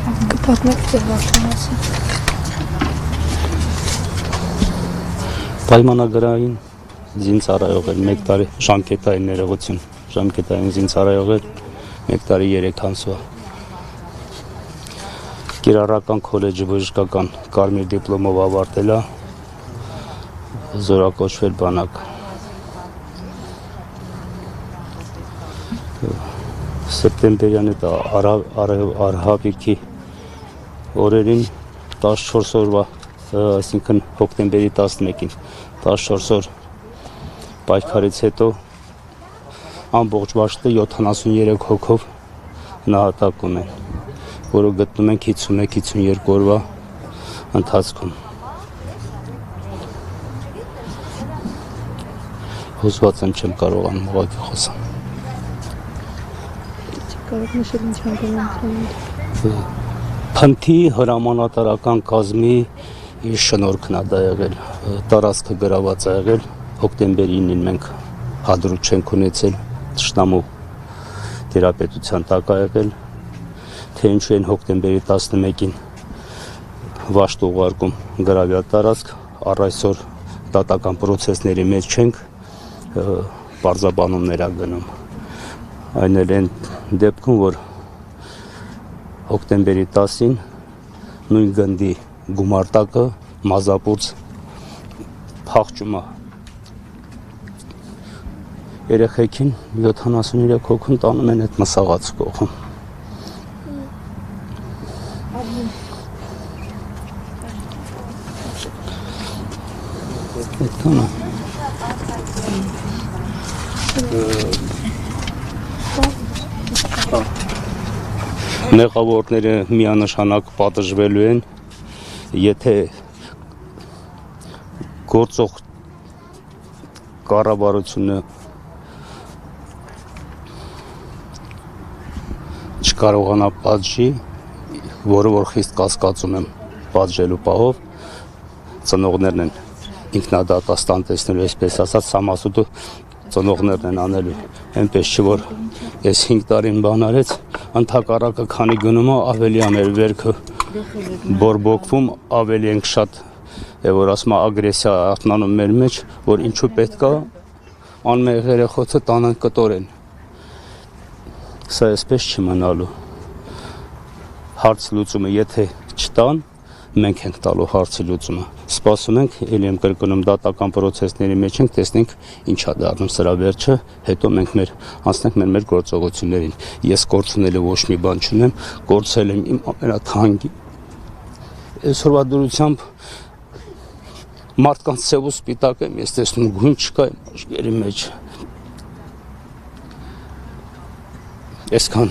Կպատմեք ձեր վարքամասը։ Պայմանագրային զինծառայող էր 1 տարի ժամկետային ներողություն, ժամկետային զինծառայող էր 1 տարի 3 ամսվա։ Կիրառական քոլեջի բժշկական կարմիր դիպլոմով ավարտել է, զորակոչվել բանակ։ Սեպտեմբերյան այդ արհավիրքի օրերին 14 օրվա, այսինքն հոկտեմբերի 11-ին 14 օր պայքարից հետո ամբողջ վաշտը 73 հոգով նահատակում են, որը գտնում են 51-52 օրվա ընթացքում։ Հուզված եմ, չեմ կարողանում ուղղակի խոսամ։ Կարող նշել ինչ հանգամանքներ։ Փնթի հրամանատարական կազմի իր շնորհքն է դա եղել, տարածքը գրաված է եղել, հոկտեմբերի 9-ին մենք հադրուտ չենք ունեցել, թշնամու տիրապետության տակ է եղել, թե ինչու են հոկտեմբերի 11-ին վաշտ ուղարկում գրավյալ տարածք, առ այսօր դատական պրոցեսների մեջ չենք, պարզաբանումներ ա գնում։ Այն էլ են դեպքում, որ հոկտեմբերի 10-ին նույն գնդի գումարտակը մազապուրց փախչում է երեխեքին 73 հոգուն տանում են այդ մսաղաց կողմ։ Այդքան է։ Մեղավորները միանշանակ պատժվելու են, եթե գործող կառավարությունը չկարողանա պատժի, որը որ խիստ կասկածում եմ պատժելու պահով, ծնողներն են ինքնադատաստան տեսնելու, այսպես ասած, սամասուտը ծնողներն են անելու, այնպես չէ, որ ես 5 տարին բան արեց, ընդհակառակը քանի գնում է, ավելի է մեր վերքը բորբոքվում, ավելի ենք շատ, որ ասում է ագրեսիա արթնանում մեր մեջ, որ ինչու պետք է անմեղ երեխոքը տանեն կտորեն։ Սա այսպես չի մնալու։ Հարց լուծումը եթե չտան, մենք ենք տալու հարցի լուծումը։ Սպասում ենք, ելի եմ կրկնում, դատական պրոցեսների մեջ ենք, տեսնենք ինչ է դառնում սրա վերջը, հետո մենք անցնենք մեր գործողություններին։ Ես կորցնել ոչ մի բան չունեմ, կորցրել եմ իմ ամենաթանկի։ Այսօրվա դրությամբ մարդկանց ցև ու սպիտակ եմ, ես տեսնում գույն չկա իմ աչքերի մեջ։ Այսքան։